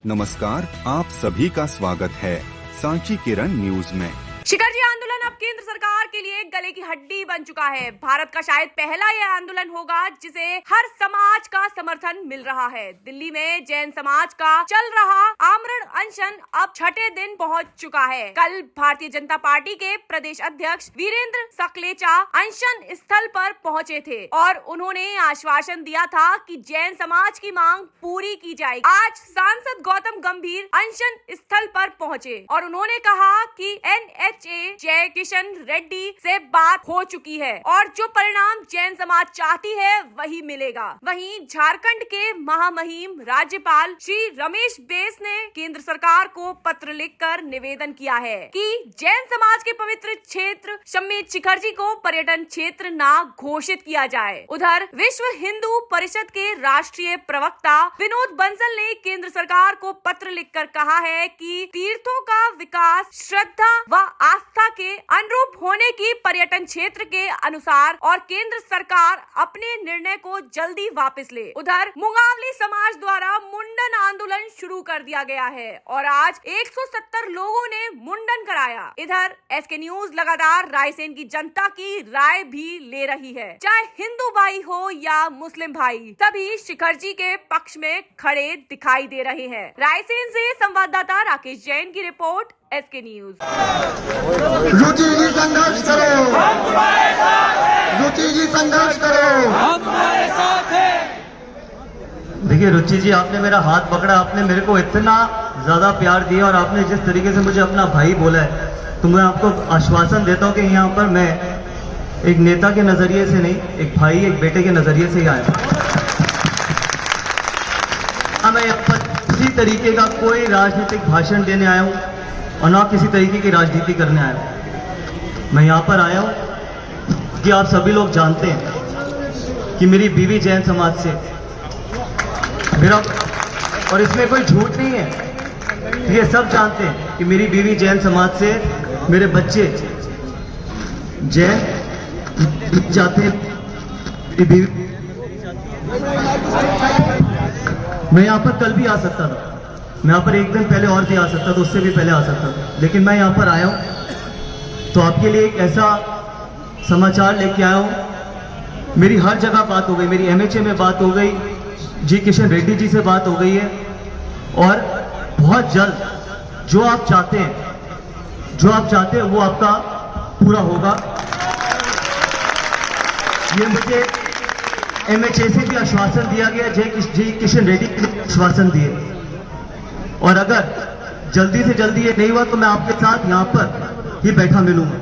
नमस्कार, आप सभी का स्वागत है सांची किरण न्यूज में। शिखरजी आंदोलन अब केंद्र सरकार के लिए गले की हड्डी बन चुका है। भारत का शायद पहला यह आंदोलन होगा जिसे हर समाज का समर्थन मिल रहा है। दिल्ली में जैन समाज का चल रहा आमरण अनशन अब छठे दिन पहुंच चुका है। कल भारतीय जनता पार्टी के प्रदेश अध्यक्ष वीरेंद्र सकलेचा अनशन स्थल पर पहुंचे थे और उन्होंने आश्वासन दिया था कि जैन समाज की मांग पूरी की जाएगी। आज सांसद गौतम गंभीर अनशन स्थल पर पहुंचे और उन्होंने कहा कि NHA जय किशन रेड्डी से बात हो चुकी है और जो परिणाम जैन समाज चाहती है वही मिलेगा। वहीं झारखंड के महामहिम राज्यपाल श्री रमेश बैस ने केंद्र सरकार को पत्र लिखकर निवेदन किया है कि जैन समाज के पवित्र क्षेत्र शम्मेद शिखरजी को पर्यटन क्षेत्र न घोषित किया जाए। उधर विश्व हिंदू परिषद के राष्ट्रीय प्रवक्ता विनोद बंसल ने केंद्र सरकार को पत्र लिखकर कहा है कि तीर्थों का विकास श्रद्धा व आस्था के अनुरूप होने की पर्यटन क्षेत्र के अनुसार और केंद्र सरकार अपने निर्णय को जल्दी वापस ले। उधर मुंगावली समाज द्वारा मुंडन आंदोलन शुरू कर दिया गया है और आज 170 लोगों ने मुंडन कराया। इधर SK न्यूज लगातार रायसेन की जनता की राय भी ले रही है। चाहे हिंदू भाई हो या मुस्लिम भाई, सभी शिखरजी के पक्ष में खड़े दिखाई दे रहे हैं। रायसेन से संवाददाता राकेश जैन की रिपोर्ट, SK न्यूज। रुचि जी संघर्ष करो, रुचि जी संघर्ष करो, हम तुम्हारे साथ हैं। देखिए रुचि जी, आपने मेरा हाथ पकड़ा, आपने मेरे को इतना ज्यादा प्यार दिया और आपने जिस तरीके से मुझे अपना भाई बोला है, तो मैं आपको आश्वासन देता हूं कि यहाँ पर मैं एक नेता के नजरिए से नहीं, एक भाई एक बेटे के नजरिए से ही आया। मैं यहाँ पर किसी तरीके का कोई राजनीतिक भाषण देने आया हूँ और ना किसी तरीके की राजनीति करने आया हूँ। मैं यहाँ पर आया हूँ कि आप सभी लोग जानते हैं कि मेरी बीवी जैन समाज से मेरा, और इसमें कोई झूठ नहीं है, ये सब जानते हैं कि मेरी बीवी जैन समाज से, मेरे बच्चे जैन जाते हैं। मैं यहाँ पर कल भी आ सकता था, मैं यहाँ पर एक दिन पहले और भी आ सकता था, उससे भी पहले आ सकता था, लेकिन मैं यहाँ पर आया हूँ तो आपके लिए एक ऐसा समाचार लेके आया हूँ। मेरी हर जगह बात हो गई, मेरी MHA में बात हो गई, जी किशन रेड्डी जी से बात हो गई है और बहुत जल्द जो आप चाहते हैं वो आपका पूरा होगा। ये मुझे MHA से भी आश्वासन दिया गया, जी किशन रेड्डी ने आश्वासन दिए, और अगर जल्दी से जल्दी ये नहीं हुआ तो मैं आपके साथ यहाँ पर ही बैठा मिलूंगा।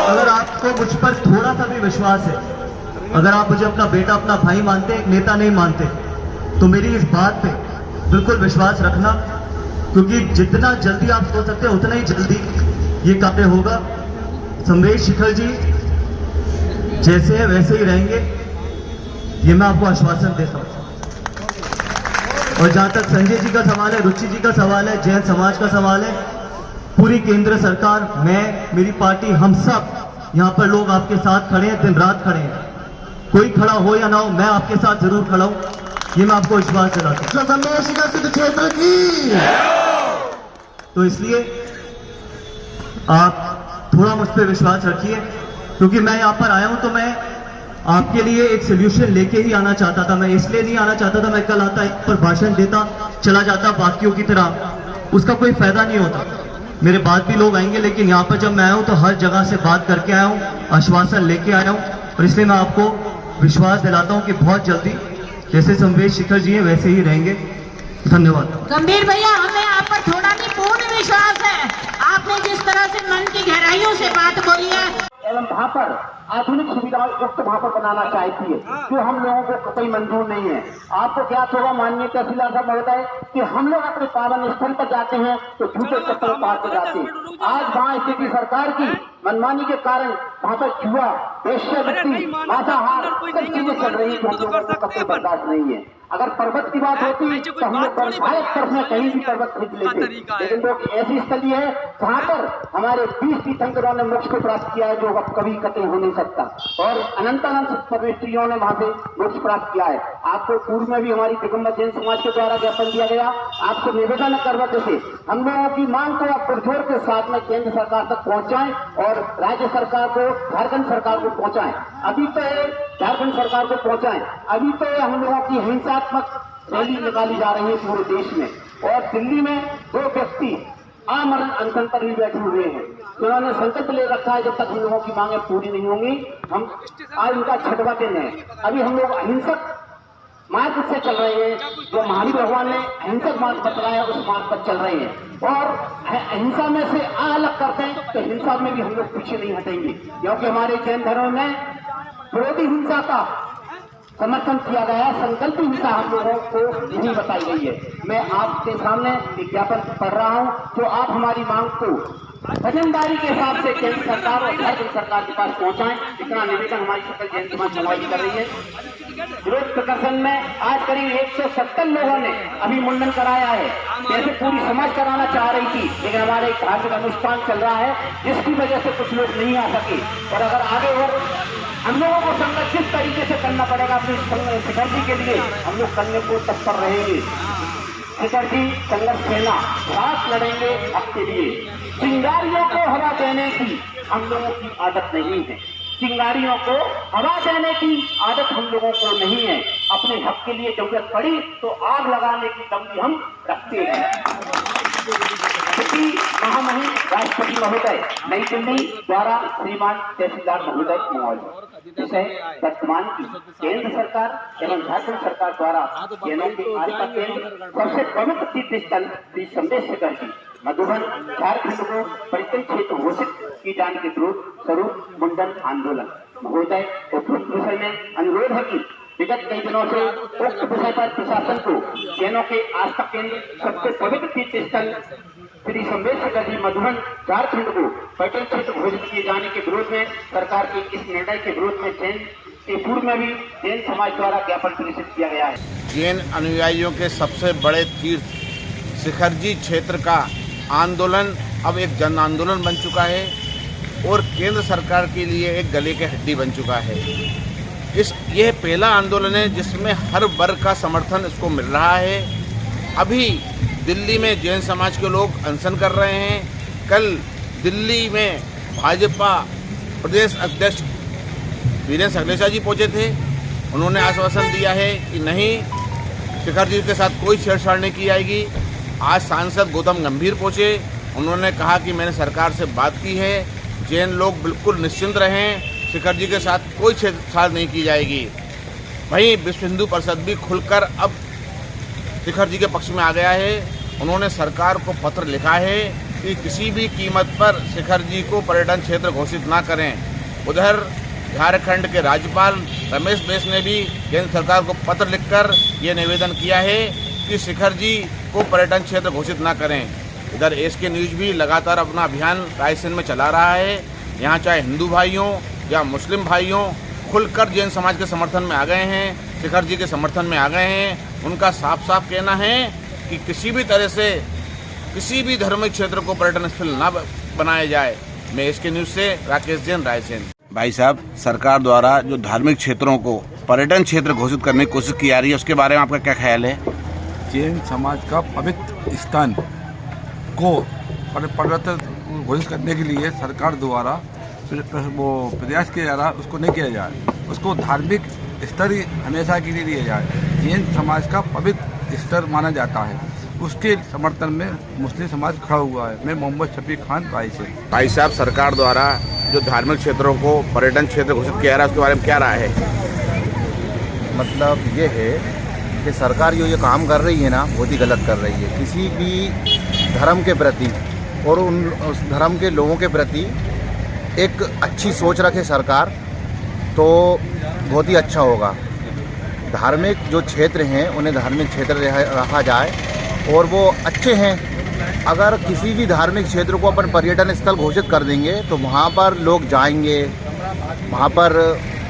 अगर आपको मुझ पर थोड़ा सा भी विश्वास है, अगर आप मुझे अपना बेटा अपना भाई मानते, एक नेता नहीं मानते, तो मेरी इस बात पे बिल्कुल विश्वास रखना, क्योंकि जितना जल्दी आप सोच सकते हैं उतना ही जल्दी ये कार्य होगा। शम्मेद शिखरजी जैसे है वैसे ही रहेंगे, ये मैं आपको आश्वासन देता हूं। और जहां तक संजय जी का सवाल है, रुचि जी का सवाल है, जैन समाज का सवाल है, पूरी केंद्र सरकार, मैं, मेरी पार्टी, हम सब यहाँ पर लोग आपके साथ खड़े हैं, दिन रात खड़े हैं। कोई खड़ा हो या ना हो, मैं आपके साथ जरूर खड़ा हूं, ये मैं आपको विश्वास दिलाता हूं। तो इसलिए आप थोड़ा मुझ पर विश्वास रखिए, क्योंकि मैं यहाँ पर आया हूं तो मैं आपके लिए एक सोल्यूशन लेके ही आना चाहता था। मैं इसलिए नहीं आना चाहता था, मैं कल आता एक पर भाषण देता चला जाता बाकियों की तरह, उसका कोई फायदा नहीं होता। मेरे बाद भी लोग आएंगे, लेकिन यहाँ पर जब मैं आया हूँ तो हर जगह से बात करके आया हूँ, आश्वासन लेके आया हूँ, और इसलिए मैं आपको विश्वास दिलाता हूँ कि बहुत जल्दी जैसे शम्मेद शिखर जी है वैसे ही रहेंगे। धन्यवाद। गंभीर भैया, हमें आप पर थोड़ा भी पूर्ण विश्वास है। आपने जिस तरह से मन की गहराइयों से बात बोली है एवं भापर आधुनिक सुविधाओं युक्त भापर बनाना चाहती है, जो हम लोगों को कतई मंजूर नहीं है। आपको ज्ञात होगा माननीय तहसीलदार साहब महोदय कि हम लोग अपने पावन स्थल पर जाते हैं तो झूठे चक्कर पार के जाते हैं। आज वहाँ स्थिति सरकार की मनमानी के कारण वहाँ पर जुआ वेश्यावृत्ति, मांसाहार, सब चीजें चल रही है जो हम लोगों को कतई बर्दाश्त नहीं है। अगर पर्वत की बात होती तो हम लोग शायद तरफ में कहीं भी पर्वत खरीद लेते, लेकिन लोग ऐसी स्थली है जहाँ पर हमारे 20 तीर्थंकरों ने मोक्ष को प्राप्त किया है जो अब कभी कतई हो नहीं सकता, और अनंत पवित्रियों ने वहां से मोक्ष प्राप्त किया है। आपको पूर्व में भी हमारी दिगंबर जैन समाज के द्वारा ज्ञापन दिया गया। आपसे निवेदन करवाते थे हम लोगों की मांग को आप पुरजोर के साथ में केंद्र सरकार तक पहुंचाएं और राज्य सरकार को, झारखंड सरकार को पहुंचाएं। अभी तो झारखंड सरकार को पहुंचाएं। अभी तो हम लोगों की हिंसात्मक रैली निकाली जा रही है पूरे देश में, और दिल्ली में 2 व्यक्ति आमरण अनशन पर भी बैठे हुए हैं। उन्होंने संकल्प ले रखा है जब तक हम लोगों की मांगे पूरी नहीं होंगी हम आज उनका 6वां दिन है। अभी हम लोग अहिंसक मार्ग से चल रहे हैं, जो महावीर भगवान ने अहिंसक मार्ग बताया उस मार्ग पर चल रहे हैं, और अहिंसा में से अलग करते हैं तो हिंसा में भी हम लोग पीछे नहीं हटेंगे, क्योंकि हमारे जैन धर्म में विरोधी हिंसा का समर्थन किया गया है, संकल्प हिंसा हम लोगों को नहीं बताई गई है। मैं आपके सामने विज्ञापन पढ़ रहा हूं, जो आप हमारी मांग को वजनदारी के हिसाब से केंद्र सरकार और झारखंड सरकार के पास पहुंचाएं, इतना निवेदन हमारी सकल जैन समाज समाज कर रही है। विरोध प्रदर्शन में आज करीब 170 लोगों ने अभी मुंडन कराया है, जैसे पूरी समाज कराना चाह रही थी, लेकिन हमारे एक धार्मिक अनुष्ठान चल रहा है जिसकी वजह से कुछ लोग नहीं आ सके, और अगर आगे और हम लोगों को संगठित तरीके से करना पड़ेगा अपनी शिखर जी के लिए, हम लोग करने को तत्पर रहेंगे। शिखर जी संघर्ष सेना साथ लड़ेंगे आपके लिए। चिंगारियों को हवा देने की हम लोगों की आदत नहीं है, चिंगारियों को हवा देने की आदत हम लोगों को नहीं है। अपने हक के लिए जरूरत पड़ी तो आग लगाने की दम भी हम रखते हैं। महामहिम राष्ट्रपति महोदय नई दिल्ली द्वारा श्रीमान तहसीलदार महोदय महोदय विषय वर्तमान की केंद्र सरकार एवं झारखंड सरकार द्वारा जैनों के आस्था केंद्र सबसे प्रमुख तीर्थ स्थल श्री संदेश शिखर जी मधुबन झारखंड को पर्यटन क्षेत्र घोषित किए जाने के स्वरूप मुंडन आंदोलन महोदय उपयुक्त विषय में अनुरोध है कि विगत कई दिनों से उक्त विषय पर प्रशासन को जैनों के आस्था केंद्र सबसे पवित्र तीर्थ स्थल श्री संदेश शिखर जी मधुबन झारखंड को पर्यटन क्षेत्र घोषित किए जाने के विरोध में सरकार के इस निर्णय के विरोध में जैन के पूर्व में भी जैन समाज द्वारा ज्ञापन प्रेषित किया गया है। जैन अनुयायियों के सबसे बड़े तीर्थ शिखर जी क्षेत्र का आंदोलन अब एक जन आंदोलन बन चुका है और केंद्र सरकार के लिए एक गले की हड्डी बन चुका है। यह पहला आंदोलन है जिसमें हर वर्ग का समर्थन इसको मिल रहा है। अभी दिल्ली में जैन समाज के लोग अनशन कर रहे हैं। कल दिल्ली में भाजपा प्रदेश अध्यक्ष वीरेंद्र सगलेचा जी पहुंचे थे। उन्होंने आश्वासन दिया है कि नहीं, शिखर जी के साथ कोई छेड़छाड़ नहीं की जाएगी। आज सांसद गौतम गंभीर पहुंचे, उन्होंने कहा कि मैंने सरकार से बात की है, जैन लोग बिल्कुल निश्चिंत रहें, शिखर जी के साथ कोई छेड़छाड़ नहीं की जाएगी। वहीं विश्व हिंदू परिषद भी खुलकर अब शिखर जी के पक्ष में आ गया है। उन्होंने सरकार को पत्र लिखा है कि किसी भी कीमत पर शिखर जी को पर्यटन क्षेत्र घोषित ना करें। उधर झारखंड के राज्यपाल रमेश बैस ने भी केंद्र सरकार को पत्र लिखकर ये निवेदन किया है कि शिखर जी को पर्यटन क्षेत्र घोषित ना करें। इधर एसके न्यूज़ भी लगातार अपना अभियान रायसेन में चला रहा है। यहाँ चाहे हिंदू भाइयों या मुस्लिम भाइयों खुलकर जैन समाज के समर्थन में आ गए हैं, शिखर जी के समर्थन में आ गए हैं। उनका साफ साफ कहना है कि किसी भी तरह से किसी भी धार्मिक क्षेत्र को पर्यटन स्थल ना बनाया जाए। मैं एसके न्यूज़ से राकेश जैन, रायसेन। भाई साहब, सरकार द्वारा जो धार्मिक क्षेत्रों को पर्यटन क्षेत्र घोषित करने की कोशिश की जा रही है, उसके बारे में आपका क्या ख्याल है? जैन समाज का पवित्र स्थान को पर्यटन घोषित करने के लिए सरकार द्वारा वो प्रयास किया जा रहा है, उसको नहीं किया जाए, उसको धार्मिक स्तर ही हमेशा के लिए दिया जाए। जैन समाज का पवित्र स्तर माना जाता है, उसके समर्थन में मुस्लिम समाज खड़ा हुआ है। मैं मोहम्मद शफीक खान, रायसेन। भाई साहब, सरकार द्वारा जो धार्मिक क्षेत्रों को पर्यटन क्षेत्र घोषित किया जा रहा है, उसके बारे में क्या राय है? मतलब ये है कि सरकार जो ये काम कर रही है ना, बहुत ही गलत कर रही है। किसी भी धर्म के प्रति और उस धर्म के लोगों के प्रति एक अच्छी सोच रखे सरकार, तो बहुत ही अच्छा होगा। धार्मिक जो क्षेत्र हैं उन्हें धार्मिक क्षेत्र रखा जाए और वो अच्छे हैं। अगर किसी भी धार्मिक क्षेत्र को अपन पर्यटन स्थल घोषित कर देंगे तो वहाँ पर लोग जाएंगे, वहाँ पर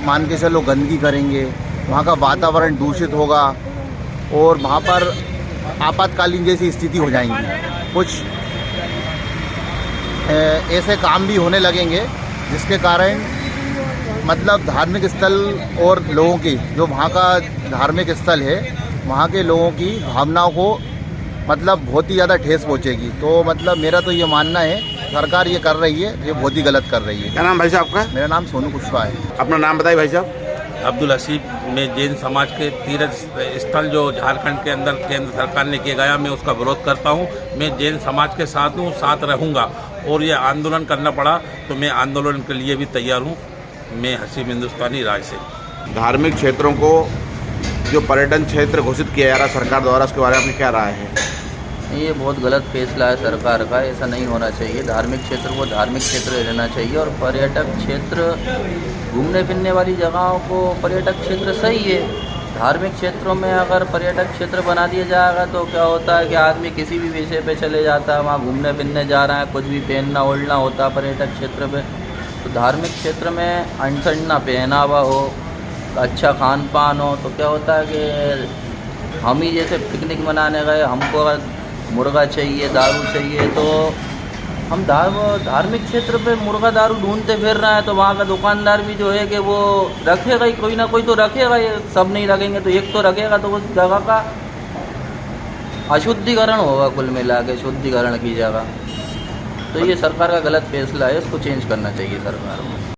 मान के चलो गंदगी करेंगे, वहाँ का वातावरण दूषित होगा और वहाँ पर आपातकालीन जैसी स्थिति हो जाएंगी। कुछ ऐसे काम भी होने लगेंगे जिसके कारण मतलब धार्मिक स्थल और लोगों की जो वहाँ का धार्मिक स्थल है वहाँ के लोगों की भावनाओं को मतलब बहुत ही ज़्यादा ठेस पहुँचेगी। तो मतलब मेरा तो ये मानना है सरकार ये कर रही है, ये बहुत ही गलत कर रही है। क्या नाम भाई साहब आपका? मेरा नाम सोनू कुशवाहा है। अपना नाम बताइए भाई साहब। अब्दुल हसीब। मैं जैन समाज के तीर्थ स्थल जो झारखंड के अंदर केंद्र सरकार ने किया गया, मैं उसका विरोध करता हूँ। मैं जैन समाज के साथ हूँ, साथ रहूँगा और ये आंदोलन करना पड़ा तो मैं आंदोलन के लिए भी तैयार हूँ। मैं हसीब हिंदुस्तानी राय से। धार्मिक क्षेत्रों को जो पर्यटन क्षेत्र घोषित किया जा रहा है सरकार द्वारा, उसके बारे में आपकी क्या राय है? ये बहुत गलत फैसला है सरकार का, ऐसा नहीं होना चाहिए। धार्मिक क्षेत्र को धार्मिक क्षेत्र रहना चाहिए और पर्यटक क्षेत्र घूमने फिरने वाली जगहों को पर्यटक क्षेत्र सही है। धार्मिक क्षेत्रों में अगर पर्यटक क्षेत्र बना दिया जाएगा तो क्या होता है कि आदमी किसी भी विषय पे चले जाता है, वहाँ घूमने फिरने जा रहा है, कुछ भी पहनना ओढ़ना होता है पर्यटक क्षेत्र पे। तो धार्मिक क्षेत्र में अनसढ़ना पहनावा हो, अच्छा खान पान हो, तो क्या होता है कि हम ही जैसे पिकनिक मनाने गए, हमको अगर मुर्गा चाहिए, दारू चाहिए, तो हम धार्मिक क्षेत्र पे मुर्गा दारू ढूंढते फिर रहे हैं, तो वहाँ का दुकानदार भी जो है कि वो रखेगा ही, कोई ना कोई तो रखेगा ही। सब नहीं रखेंगे तो एक तो रखेगा, तो उस जगह का अशुद्धिकरण होगा, कुल मिला के शुद्धिकरण की जगह। तो ये सरकार का गलत फैसला है, इसको चेंज करना चाहिए सरकार को।